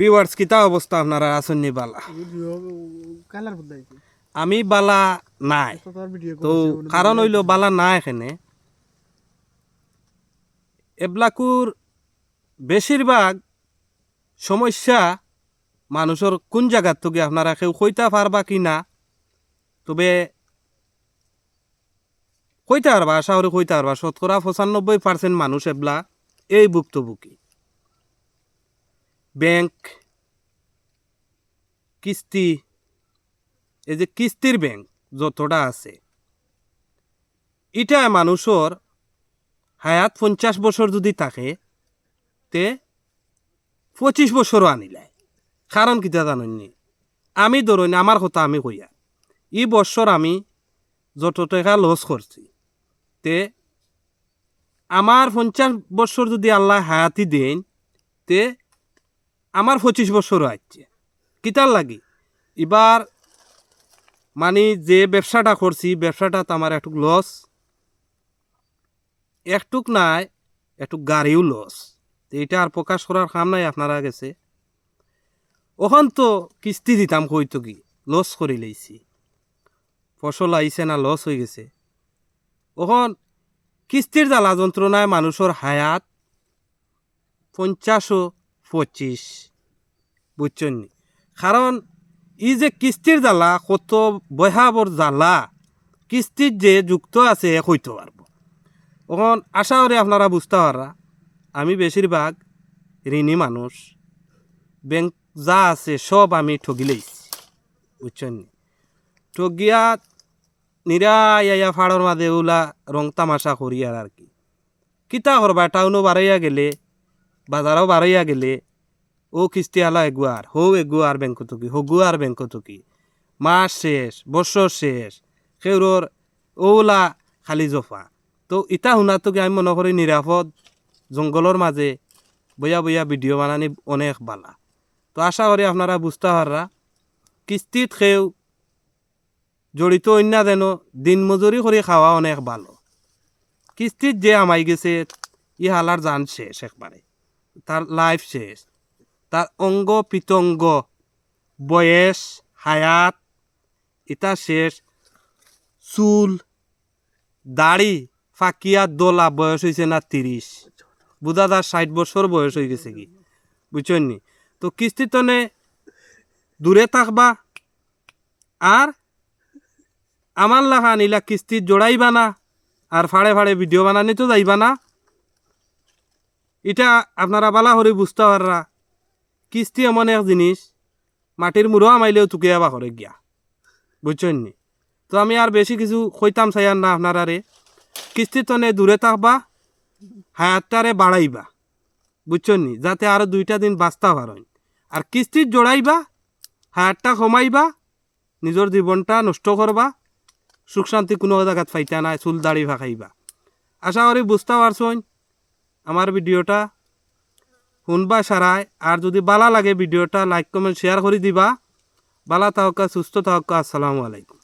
Viewers কিতা অবস্থা আপনারা আছেন নি বালা? আমি বালা নাই তো কারণ হইল বালা নাই এখানে এবলাকুর বেশিরভাগ সমস্যা মানুষের কোন জায়গার থেকে আপনারা কেউ কইতা পারবা কি না, তবে কইতে পারবা, আশা করি কইতে পারবা 95% মানুষ এবলা এই ভুক্তভোগী। ব্যাংক কিস্তি, এই যে কিস্তির ব্যাংক যতটা আছে এটা মানুষের হায়াত 50 বছর যদি থাকে তে 25 বছরও আনিলায়। কারণ কিতা জানেননি, আমি ধরুন আমার কথা আমি কইয়া এই বছর আমি যত টাকা লস করছি তে আমার 50 বছর যদি আল্লাহ হায়াতি দেন তে আমার 25 বছরও আসছে। কিতার লাগি এবার মানে যে ব্যবসাটা করছি ব্যবসাটা তো আমার একটু লস, একটুক নাই একটু গাড়িও লস, এটা আর প্রকাশ করার কাম নাই আপনারা গেছে। ওখান তো কিস্তি দিতাম কইতো কি লস করে লইছি, ফসল আইছে না লস হয়ে গেছে। ওখন কিস্তির জ্বালা যন্ত্রণায় মানুষের হায়াত 50-25, বুঝছেন নি? কারণ এই যে কিস্তির জ্বালা কত ভয়াবহ জ্বালা কিস্তির যে যুক্ত আছে হইতে পারবো। ওখন আশা করি আপনারা বুঝতে পারা আমি বেশিরভাগ ঋণী মানুষ, ব্যাংক যা আছে সব আমি ঠগি লইছি, বুঝছেন নি? ঠগিয়া নিরাইয়া ফাড়র মাঝে ওলা রং তামাশা করি আর কি। কিতা করবা, টাউনও বাড়াইয়া গেলে বাজারও বাড়াইয়া গেলে ও কিস্তি আলা এগুয়ার হো এগুয়ার ব্যাংক তুকি হগুয়ার ব্যাংক তুকি, মাস শেষ বছর শেষ সেউরর ওলা খালি জফা। তো ইটা শুনা তো আমি মনে করি নিরাপদ জঙ্গলের মাঝে বইয়া বইয়া ভিডিও বানানি অনেক বালা। তো আশা করি আপনারা বুঝতে পাররা কিস্তিত খেউ জড়িত অন্য যেন দিন মজুরি করে খাওয়া অনেক ভালো। কিস্তিত যে আমাই গেছে ই হালার জান শেষ, একবারে তার লাইফ শেষ, তার অঙ্গ পিতঙ্গ বয়স হায়াত এটা শেষ। চুল দাড়ি ফাঁকিয়া দোলা বয়স হয়েছে না 30, বুঝা তার 60 বছর বয়স হয়ে গেছে কি, বুঝছেন নি? তো কিস্তিতনে দূরে থাকবা আর আমার লাখা নিলা কিস্তি জোড়াইবা না আর ফাড়ে ফাড়ে ভিডিও বানানি তো যাইবা না। এটা আপনারা বালা করে বুঝতে পাররা কিস্তি এমন এক জিনিস মাটির মুড়ো আমাইলেও তুকে আবা করে গিয়া, বুঝছেন নি? তো আমি আর বেশি কিছু কইতাম চাইয়ার না আপনারা রে, কিস্তি তনে দূরে থাকবা হায়াতটারে বাড়াইবা, বুঝছেন নি? যাতে আরো 2টা দিন বাঁচতে পারেন। আর কিস্তির জোড়াইবা হায়াতটা কমাইবা, নিজের জীবনটা নষ্ট করবা, সুখ শান্তি কোনো জায়গাত পাইতা নাই, চুল দাড়ি ফাঁকাইবা। আশা করি বুঝতে পারছেন আমার ভিডিওটা শুনবা সারায়। আর যদি বালা লাগে ভিডিওটা লাইক কমেন্ট শেয়ার করে দিবা। বালা থাকা সুস্থ থাকা, আসসালামু আলাইকুম।